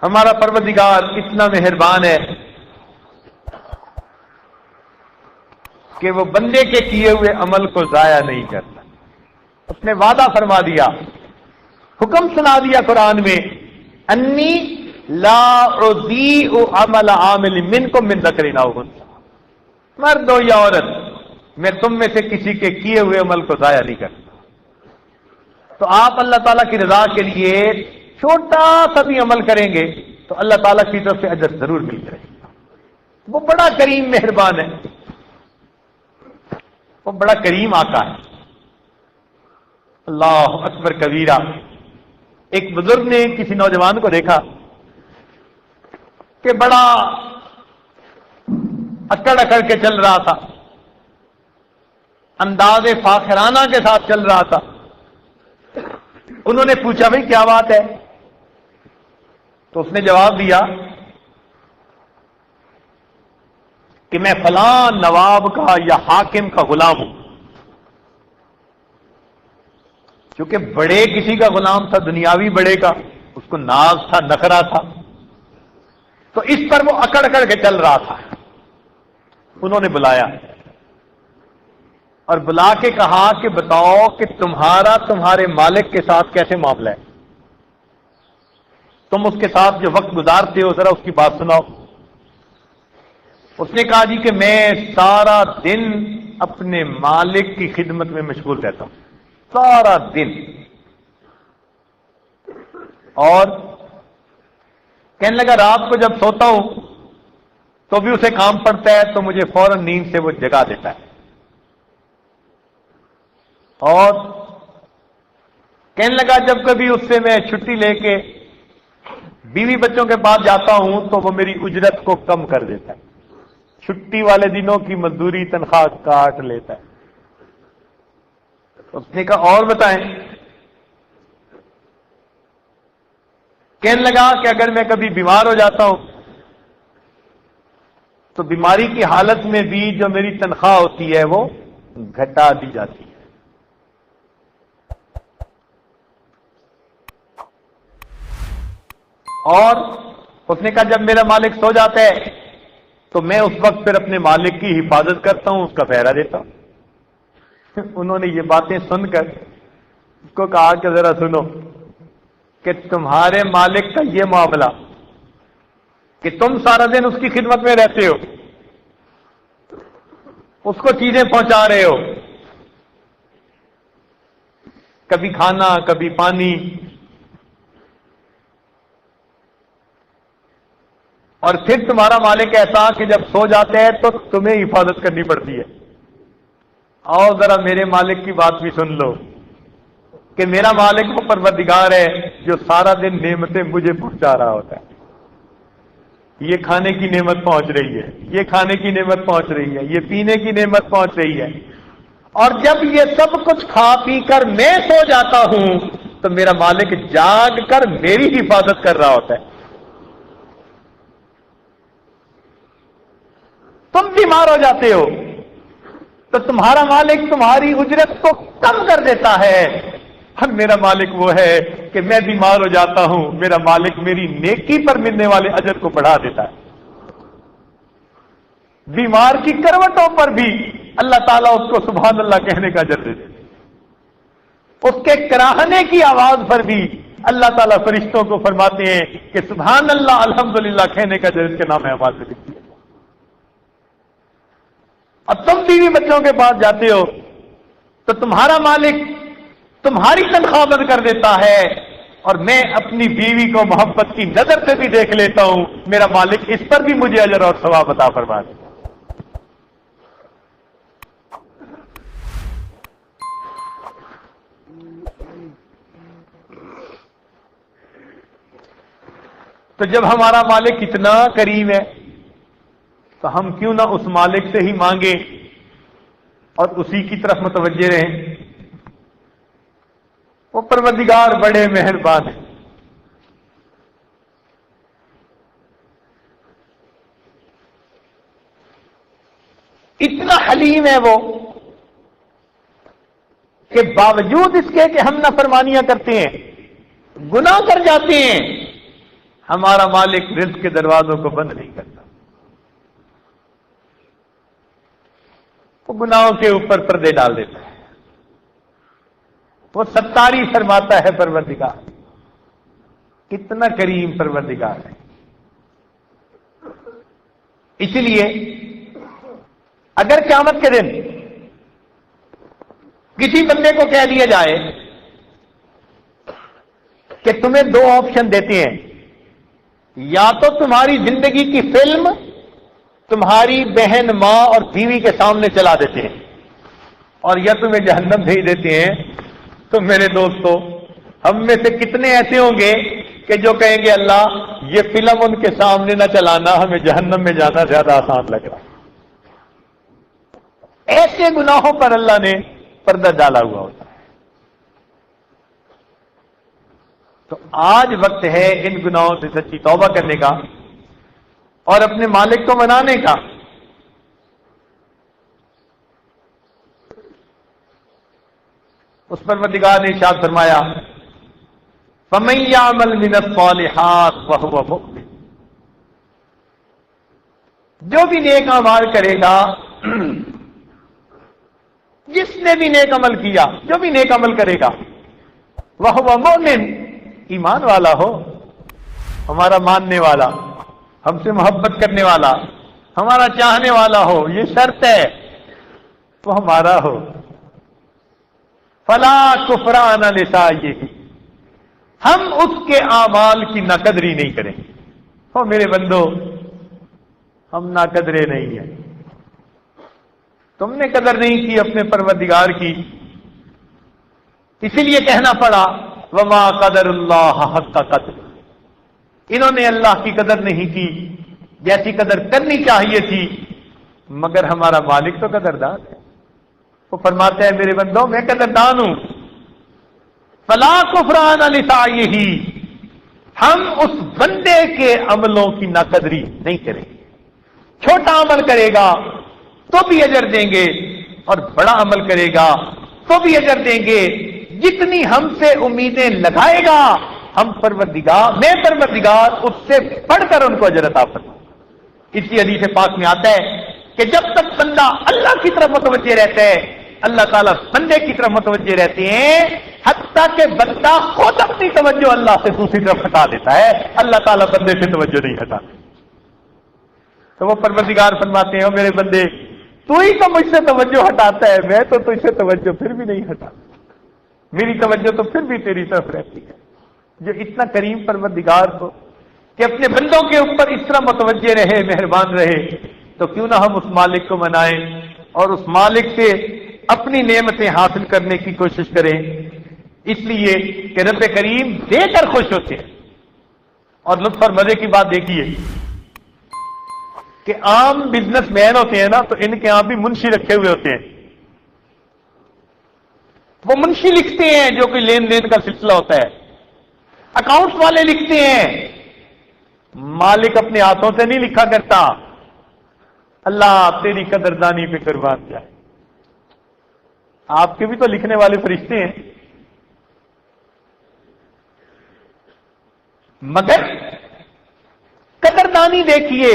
ہمارا پروردگار اتنا مہربان ہے کہ وہ بندے کے کیے ہوئے عمل کو ضائع نہیں کرتا. اس نے وعدہ فرما دیا، حکم سنا دیا قرآن میں، انی لا اضیع عمل عامل منکم من ذکر او انثی، مرد ہو یا عورت، میں تم میں سے کسی کے کیے ہوئے عمل کو ضائع نہیں کرتا. تو آپ اللہ تعالیٰ کی رضا کے لیے چھوٹا سا بھی عمل کریں گے تو اللہ تعالیٰ کی طرف سے اجر ضرور ملتا رہے گا. وہ بڑا کریم مہربان ہے، وہ بڑا کریم آقا ہے. اللہ اکبر کبیرہ. ایک بزرگ نے کسی نوجوان کو دیکھا کہ بڑا اکڑ اکڑ کے چل رہا تھا، انداز فاخرانہ کے ساتھ چل رہا تھا. انہوں نے پوچھا بھائی کیا بات ہے؟ تو اس نے جواب دیا کہ میں فلاں نواب کا یا حاکم کا غلام ہوں. چونکہ بڑے کسی کا غلام تھا، دنیاوی بڑے کا، اس کو ناز تھا، نخرا تھا، تو اس پر وہ اکڑ اکڑ کے چل رہا تھا. انہوں نے بلایا اور بلا کے کہا کہ بتاؤ کہ تمہارا تمہارے مالک کے ساتھ کیسے معاملہ ہے؟ تم اس کے ساتھ جو وقت گزارتے ہو ذرا اس کی بات سناؤ. اس نے کہا جی کہ میں سارا دن اپنے مالک کی خدمت میں مشغول رہتا ہوں، سارا دن. اور کہنے لگا رات کو جب سوتا ہوں تو بھی اسے کام پڑتا ہے تو مجھے فوراً نیند سے وہ جگا دیتا ہے. اور کہنے لگا جب کبھی اس سے میں چھٹی لے کے بیوی بچوں کے پاس جاتا ہوں تو وہ میری اجرت کو کم کر دیتا ہے، چھٹی والے دنوں کی مزدوری تنخواہ کاٹ لیتا ہے. اس نے کہا اور بتائیں؟ کہنے لگا کہ اگر میں کبھی بیمار ہو جاتا ہوں تو بیماری کی حالت میں بھی جو میری تنخواہ ہوتی ہے وہ گھٹا دی جاتی ہے. اور اس نے کہا جب میرا مالک سو جاتا ہے تو میں اس وقت پھر اپنے مالک کی حفاظت کرتا ہوں، اس کا پہرا دیتا ہوں. انہوں نے یہ باتیں سن کر اس کو کہا کہ ذرا سنو کہ تمہارے مالک کا یہ معاملہ کہ تم سارا دن اس کی خدمت میں رہتے ہو، اس کو چیزیں پہنچا رہے ہو، کبھی کھانا کبھی پانی، اور پھر تمہارا مالک ایسا کہ جب سو جاتے ہیں تو تمہیں حفاظت کرنی پڑتی ہے. آؤ ذرا میرے مالک کی بات بھی سن لو کہ میرا مالک وہ پروردگار ہے جو سارا دن نعمتیں مجھے پہنچا رہا ہوتا ہے. یہ کھانے کی نعمت پہنچ رہی ہے، یہ کھانے کی نعمت پہنچ رہی ہے، یہ پینے کی نعمت پہنچ رہی ہے، اور جب یہ سب کچھ کھا پی کر میں سو جاتا ہوں تو میرا مالک جاگ کر میری حفاظت کر رہا ہوتا ہے. تم بیمار ہو جاتے ہو تو تمہارا مالک تمہاری اجرت کو کم کر دیتا ہے. اب میرا مالک وہ ہے کہ میں بیمار ہو جاتا ہوں، میرا مالک میری نیکی پر ملنے والے اجر کو بڑھا دیتا ہے. بیمار کی کروٹوں پر بھی اللہ تعالیٰ اس کو سبحان اللہ کہنے کا اجر دے دیتا ہے. اس کے کراہنے کی آواز پر بھی اللہ تعالیٰ فرشتوں کو فرماتے ہیں کہ سبحان اللہ الحمدللہ کہنے کا اجر اس کے نام اعمال سے لکھتی ہے. اور تم بیوی بچوں کے پاس جاتے ہو تو تمہارا مالک تمہاری تنخواہ بند کر دیتا ہے، اور میں اپنی بیوی کو محبت کی نظر سے بھی دیکھ لیتا ہوں، میرا مالک اس پر بھی مجھے اجر اور ثواب عطا فرما دیتا ہے. تو جب ہمارا مالک اتنا کریم ہے تو ہم کیوں نہ اس مالک سے ہی مانگیں اور اسی کی طرف متوجہ رہیں. وہ پروردگار بڑے مہربان ہیں. اتنا حلیم ہے وہ کہ باوجود اس کے کہ ہم نافرمانیاں کرتے ہیں، گناہ کر جاتے ہیں، ہمارا مالک رزق کے دروازوں کو بند نہیں کرتا، وہ گناہوں کے اوپر پردے ڈال دیتا ہے، وہ ستاری فرماتا ہے پروردگار۔ کتنا کریم پروردگار ہے۔ اسی لیے اگر قیامت کے دن کسی بندے کو کہہ دیا جائے کہ تمہیں دو آپشن دیتے ہیں، یا تو تمہاری زندگی کی فلم تمہاری بہن، ماں اور بیوی کے سامنے چلا دیتے ہیں، اور یا تمہیں جہنم بھیج دیتے ہیں، تو میرے دوستو ہم میں سے کتنے ایسے ہوں گے کہ جو کہیں گے اللہ یہ فلم ان کے سامنے نہ چلانا، ہمیں جہنم میں جانا زیادہ آسان لگ رہا ہے۔ ایسے گناہوں پر اللہ نے پردہ ڈالا ہوا ہوتا ہے۔ تو آج وقت ہے ان گناہوں سے سچی توبہ کرنے کا اور اپنے مالک کو منانے کا۔ اس پروردگار نے ارشاد فرمایا فَمَن يَعْمَلْ مِنَ الصَّالِحَاتِ وَهُوَ مُؤْمِنٌ، جو بھی نیک اعمال کرے گا، جس نے بھی نیک عمل کیا، جو بھی نیک عمل کرے گا، وَهُوَ مُؤْمِنٌ، ایمان والا ہو، ہمارا ماننے والا، ہم سے محبت کرنے والا، ہمارا چاہنے والا ہو، یہ شرط ہے وہ ہمارا ہو۔ فَلَا كُفْرَانَ لِسَعْيِهِ، ہم اس کے اعمال کی ناقدری نہیں کریں گے۔ او میرے بندو، ہم ناقدرے نہیں ہیں۔ تم نے قدر نہیں کی اپنے پروردگار کی، اسی لیے کہنا پڑا وما قدر اللہ حق قدر، انہوں نے اللہ کی قدر نہیں کی جیسی قدر کرنی چاہیے تھی، مگر ہمارا مالک تو قدردان ہے۔ وہ فرماتے ہیں میرے بندوں میں قدردان ہوں۔ فلا کفران لسعیہ، ہم اس بندے کے عملوں کی ناقدری نہیں کریں گے۔ چھوٹا عمل کرے گا تو بھی اجر دیں گے، اور بڑا عمل کرے گا تو بھی اجر دیں گے۔ جتنی ہم سے امیدیں لگائے گا ہم میں پروردگار اس سے بڑھ کر ان کو اجر عطا فرمائیں۔ اسی حدیث پاک میں آتا ہے کہ جب تک بندہ اللہ کی طرف متوجہ رہتا ہے، اللہ تعالیٰ بندے کی طرف متوجہ رہتے ہیں، حتیٰ کہ بندہ خود اپنی توجہ اللہ سے دوسری طرف ہٹا دیتا ہے، اللہ تعالیٰ بندے سے توجہ نہیں ہٹاتا۔ تو وہ پروردگار فرماتے ہیں میرے بندے، تو ہی تو مجھ سے توجہ ہٹاتا ہے، میں تو تجھ سے توجہ پھر بھی نہیں ہٹاتا، میری توجہ تو پھر بھی تیری طرف رہتی ہے۔ جو اتنا کریم پروردگار ہو کہ اپنے بندوں کے اوپر اس طرح متوجہ رہے، مہربان رہے، تو کیوں نہ ہم اس مالک کو منائیں اور اس مالک سے اپنی نعمتیں حاصل کرنے کی کوشش کریں، اس لیے کہ رب کریم دے کر خوش ہوتے ہیں۔ اور لطف اور مزے کی بات دیکھیے کہ عام بزنس مین ہوتے ہیں نا، تو ان کے یہاں بھی منشی رکھے ہوئے ہوتے ہیں، وہ منشی لکھتے ہیں جو کہ لین دین کا سلسلہ ہوتا ہے، اکاؤنٹس والے لکھتے ہیں، مالک اپنے ہاتھوں سے نہیں لکھا کرتا۔ اللہ تیری قدردانی پہ قربان جائے، آپ کے بھی تو لکھنے والے فرشتے ہیں، مگر قدردانی دیکھیے۔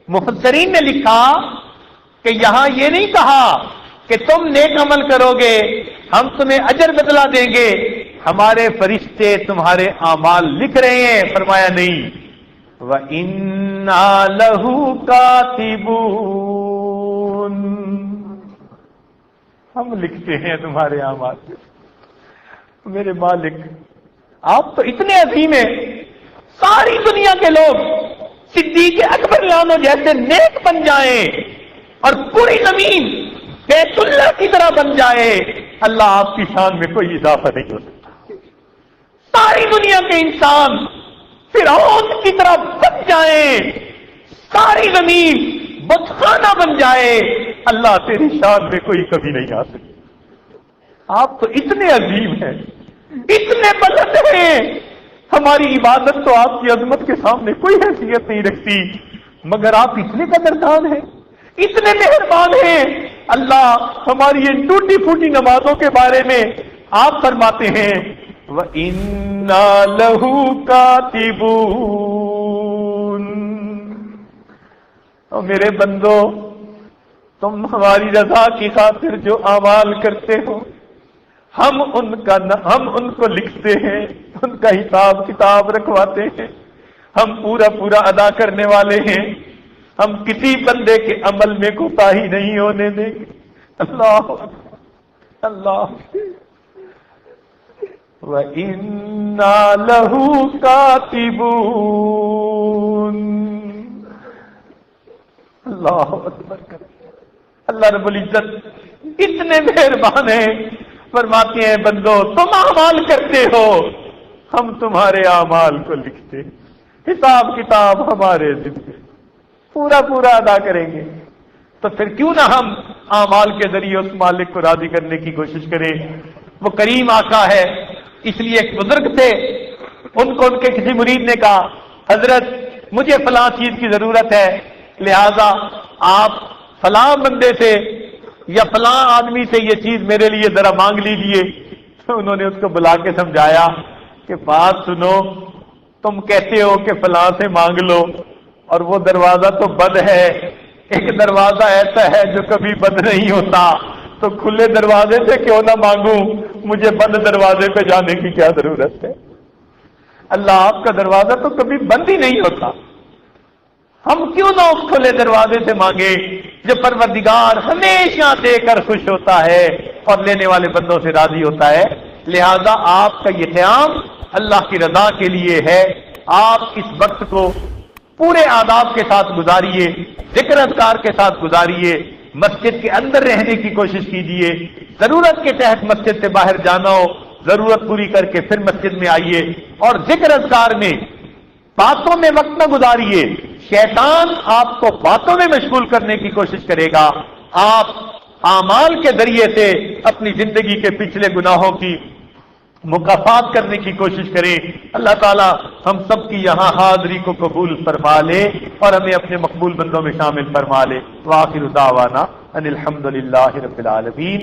مفسرین نے لکھا کہ یہاں یہ نہیں کہا کہ تم نیک عمل کرو گے ہم تمہیں اجر بدلا دیں گے، ہمارے فرشتے تمہارے اعمال لکھ رہے ہیں، فرمایا نہیں، وَإِنَّا لَهُ كَاتِبُونَ، ہم لکھتے ہیں تمہارے اعمال۔ میرے مالک آپ تو اتنے عظیم ہیں، ساری دنیا کے لوگ صدیق اکبر لانو جیسے نیک بن جائیں اور پوری زمین بیت اللہ کی طرح بن جائے، اللہ آپ کی شان میں کوئی اضافہ نہیں ہو سکتا۔ ساری دنیا کے انسان فرعون کی طرح بن جائیں، ساری زمین بت خانہ بن جائے، اللہ تیری شان میں کوئی کمی نہیں آ سکتی۔ آپ تو اتنے عظیم ہیں، اتنے بلند ہیں، ہماری عبادت تو آپ کی عظمت کے سامنے کوئی حیثیت نہیں رکھتی، مگر آپ اتنے قدردان ہیں، اتنے مہربان ہیں۔ اللہ ہماری ان ٹوٹی پھوٹی نمازوں کے بارے میں آپ فرماتے ہیں وَإِنَّا لَهُ كَاتِبُونَ۔ اور میرے بندو، تم ہماری رضا کی خاطر جو اعمال کرتے ہو، ہم ان کو لکھتے ہیں، ان کا حساب کتاب رکھواتے ہیں، ہم پورا ادا کرنے والے ہیں، ہم کسی بندے کے عمل میں کوتاہی نہیں ہونے دیں گے۔ اللہ اللہ، وَإِنَّا لَهُ كَاتِبُونَ۔ اللہ اکبر۔ اللہ رب العزت اتنے مہربان ہیں، فرماتے ہیں بندو تم اعمال کرتے ہو، ہم تمہارے اعمال کو لکھتے ہیں، حساب کتاب ہمارے ذمہ، پورا ادا کریں گے۔ تو پھر کیوں نہ ہم اعمال کے ذریعے اس مالک کو راضی کرنے کی کوشش کریں۔ وہ کریم آقا ہے، اس لیے ایک بزرگ تھے، ان کو ان کے کسی مرید نے کہا حضرت مجھے فلاں چیز کی ضرورت ہے، لہذا آپ فلاں بندے سے یا فلاں آدمی سے یہ چیز میرے لیے ذرا مانگ لیجئے۔ تو انہوں نے اس کو بلا کے سمجھایا کہ بات سنو، تم کہتے ہو کہ فلاں سے مانگ لو، اور وہ دروازہ تو بند ہے، ایک دروازہ ایسا ہے جو کبھی بند نہیں ہوتا، تو کھلے دروازے سے کیوں نہ مانگوں، مجھے بند دروازے پہ جانے کی کیا ضرورت ہے؟ اللہ آپ کا دروازہ تو کبھی بند ہی نہیں ہوتا، ہم کیوں نہ اس کھلے دروازے سے مانگے جو پروردگار ہمیشہ دے کر خوش ہوتا ہے اور لینے والے بندوں سے راضی ہوتا ہے۔ لہذا آپ کا یہ قیام اللہ کی رضا کے لیے ہے۔ آپ اس وقت کو پورے آداب کے ساتھ گزاریے، ذکر اذکار کے ساتھ گزاریے، مسجد کے اندر رہنے کی کوشش کیجیے، ضرورت کے تحت مسجد سے باہر جانا ہو ضرورت پوری کر کے پھر مسجد میں آئیے، اور ذکر اذکار میں باتوں میں وقت نہ گزاریے، شیطان آپ کو باتوں میں مشغول کرنے کی کوشش کرے گا۔ آپ اعمال کے ذریعے سے اپنی زندگی کے پچھلے گناہوں کی مکافات کرنے کی کوشش کریں۔ اللہ تعالی ہم سب کی یہاں حاضری کو قبول فرما لے اور ہمیں اپنے مقبول بندوں میں شامل فرما لے۔ وآخر دعوانا ان الحمد للہ رب العالمین۔